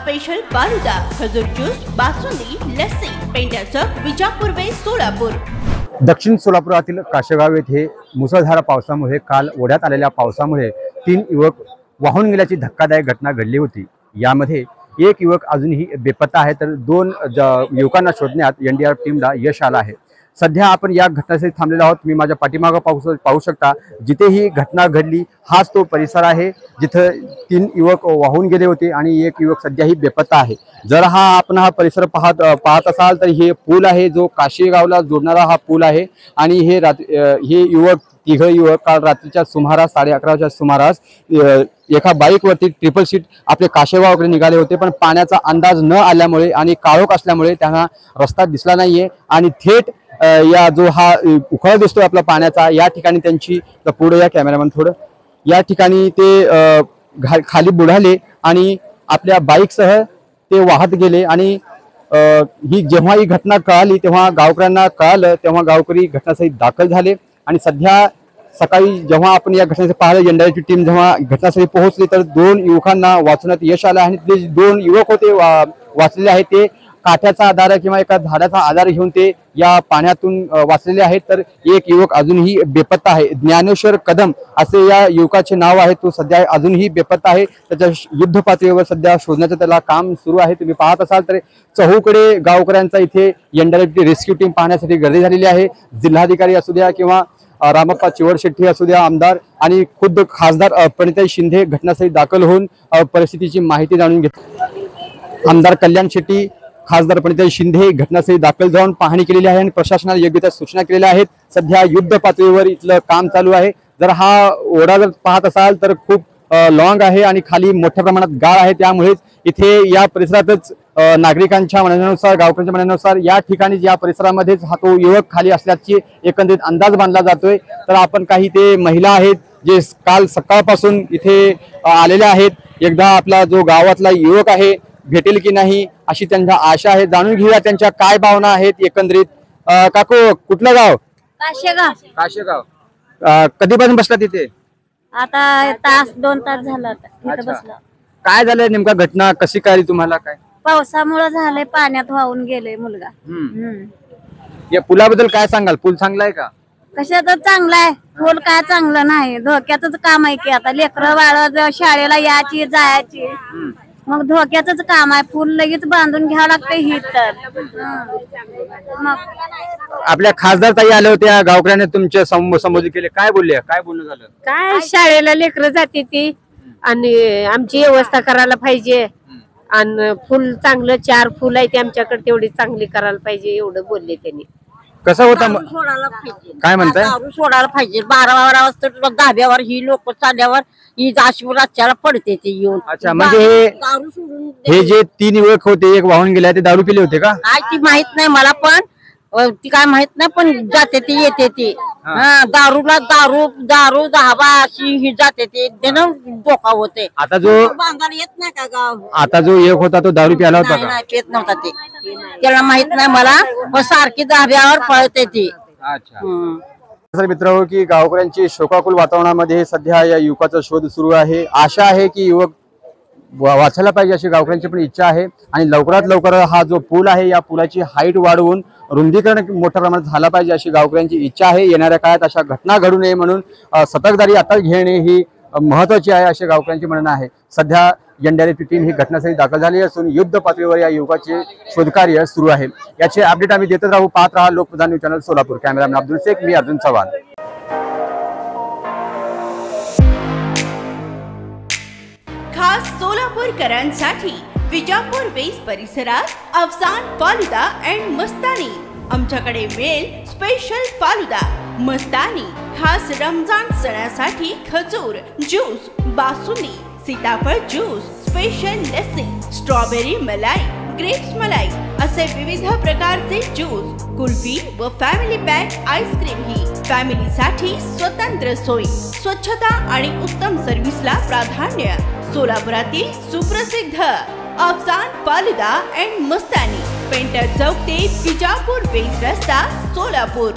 Special falooda, खजूर juice, basundi, lassi, painter चौक, Vijapur waste, Solapur. दक्षिण सोलापुरातील काशेगाव येथे मुसळधार पावसामुळे काल ओढ्यात आलेल्या पावसामुळे 3 युवक वाहून गेल्याची धक्कादायक घटना घडली होती। यामध्ये एक युवक अजूनही बेपत्ता आहे, तर 2 युवकांना शोधण्यात एनडीआरएफ टीमला यश आलं आहे। सध्या आपण या घटनास्थळी थांबलेलो आहोत। मी माझ्या पाठीमागे पाहू शकता, जिथे ही घटना घडली हाच तो परिसर आहे जिथे 3 युवक वाहून गेले होते आणि एक युवक सध्याही बेपत्ता आहे। जर आपण हा परिसर पाहत असाल तर हे पूल आहे, जो काशेगावला जोडणारा हा पूल आहे। आणि हे युवक 3 युवक काल रात्रीच्या सुमारास 11:30च्या सुमारास एका बाईकवरती ट्रिपल सीट आपले काशेगावकडे निघाले होते, पण पाण्याचा अंदाज न आल्यामुळे आणि काळोख असल्यामुळे त्यांना रस्ता दिसला नाहीये आणि थेट या जो हा उखळा दिसतोय आपला पाण्याचा, या ठिकाणी त्यांची पुढे या कॅमेरामॅन थोडं, या ठिकाणी ते खाली बुडाले आणि आपल्या बाईकसह ते वाहत गेले। आणि जेव्हा ही घटना कळाली तेव्हा गावकऱ्यांना कळालं, तेव्हा गावकरी घटनास्थळी दाखल झाले। आणि सध्या सकाळी जेव्हा आपण या घटनेचे पाहिलं, एनडीआरएफची टीम जेव्हा घटनास्थळी पोहोचली तर 2 युवकांना वाचवण्यात यश आलं आणि ते 2 युवक होते वाचलेले आहेत ते काठ्याचा आधार किंवा एका झाडाचा आधार घेऊन ते या पाण्यातून वाचलेले आहेत। तर एक युवक अजूनही बेपत्ता आहे, ज्ञानेश्वर कदम असे या युवकाचे नाव आहे। तो सध्या अजूनही बेपत्ता आहे, त्याच्या युद्ध पातळीवर सध्या शोधण्याचं त्याला काम सुरू आहे। तुम्ही पाहत असाल तर चहूकडे गावकऱ्यांचा इथे एनडीआरएफची रेस्क्यू टीम पाहण्यासाठी गर्दी झालेली आहे। जिल्हाधिकारी असू द्या किंवा रामप्पा चिवरशेट्टी असू द्या, आमदार आणि खुद्द खासदार प्रणिताई शिंदे घटनास्थळी दाखल होऊन परिस्थितीची माहिती जाणून घेतली। आमदार कल्याण शेट्टी, खासदार प्रणिताई शिंदे घटनास्थळी दाखल जाऊन पाहणी केलेली आहे आणि प्रशासनाला योग्य त्या सूचना केलेल्या आहेत। सध्या युद्ध पातळीवर इथलं काम चालू आहे। जर हा ओढा जर पाहत असाल तर खूप लॉंग आहे आणि खाली मोठ्या प्रमाणात गाळ आहे, त्यामुळेच इथे या परिसरातच नागरिकांच्या म्हणण्यानुसार, गावकऱ्यांच्या म्हणण्यानुसार या ठिकाणी या परिसरामध्येच हा तो युवक खाली असल्याची एकंदरीत अंदाज बांधला जातोय। तर आपण काही ते महिला आहेत जे काल सकाळपासून इथे आलेल्या आहेत, एकदा आपला जो गावातला युवक आहे भेटेल की नाही अशी त्यांच्या आशा आहे। जाणून घेऊया त्यांच्या काय भावना आहेत एकंदरीत। काकू, कुठलं गाव? काशेगाव। काशेगाव। कधीपासून बसला तिथे? आता तास 2 तास झाला इथं बसलो। काय झालं नेमका, घटना कशी कळली तुम्हाला? काय पावसामुळे झालंय, पाण्यात वाहून गेले मुलगा। या पुलाबद्दल काय सांगाल? पूल चांगला आहे का? कशाचं चांगलं आहे? पूल काय चांगलं नाही, धोक्याचंच काम आहे की आता लेकरं बाळ शाळेला यायची जायची, मग धोक्याचंच काम आहे। पूल लगेच बांधून घ्यावं लागतंय ही तर। मग आपल्या खासदार ताई आल्या होत्या, गावकऱ्याने तुमचे संबोधित केले, काय बोलले? काय बोलणं झालं? काय शाळेला लेकरं जाते ती आणि आमची व्यवस्था करायला पाहिजे आणि फुल चांगलं 4 फुल आहे ते आमच्याकडे तेवढी चांगली करायला पाहिजे एवढं बोलले त्यांनी। कसं होता? सोडायला पाहिजे, काय म्हणताय? दारू सोडायला पाहिजे। 12 वाजता धाब्यावर ही लोक चालल्यावर ही रातच्याला पडते ते येऊन। अच्छा, म्हणजे दारू सोडून हे जे 3 युवक होते, एक वाहून गेले, ते दारू पिले होते का? काय ती माहित नाही मला, पण ती काय माहित नाही, पण जाते ती येते ती दारूला दारू दहाबा अशी ही जाते ती, त्यानं धोका होते। आता जो बांधायला येत नाही का गाव? आता जो एक होता तो दारू प्याला होता का? नाही, पेत नव्हता ते, त्याला माहित नाही मला, पण सारखी धाब्यावर पळते ती। अच्छा मित्र, की गावकऱ्यांची शोकाकुल वातावरणामध्ये सध्या या युवकाचा शोध सुरू आहे। आशा आहे की युवक वाचायला पाहिजे अशी गावकऱ्यांची पण इच्छा आहे आणि लवकरात लवकर हा जो पूल आहे या पुलाची हाईट वाढवून रुंदीकरण मोठ्या प्रमाणात झाला पाहिजे अशी गावकऱ्यांची इच्छा आहे। येणाऱ्या काळात अशा घटना घडू नये म्हणून सतर्कतारी आता घेणे ही महत्त्वाची आहे असे गावकऱ्यांचे म्हणणं आहे। सध्या एनडीआरएफची टीम ही घटनास्थळी दाखल झाली असून युद्ध पातळीवर या युवकाचे शोधकार्य सुरू आहे। याचे अपडेट आम्ही देतच राहू। पाहत राहा Lokpradhan news channel Solapur. Cameraman Abdul Shaikh, मी अर्जुन चव्हाण। खास सोलापूरकरांसाठी विजापूर वेस्ट परिसरात अफसान फालुदा अँड मस्तानी। आमच्याकडे मिळेल स्पेशल फालुदा, मस्तानी, खास रमजान सणासाठी खजूर ज्यूस, बासुंदी, सीताफळ ज्यूस, स्पेशल लस्सी, स्ट्रॉबेरी मलाई, ग्रेप्स मलाई असे विविध प्रकारचे ज्यूस, कुल्फी व फॅमिली पॅक आईस्क्रीम ही फॅमिलीसाठी स्वतंत्र सोय, स्वच्छता आणि उत्तम सर्व्हिसला प्राधान्य। सोलापुरातील सुप्रसिद्ध Afsan falooda and Mastani, painter चौक ते विजापूर वेस्ट रस्ता, सोलापूर।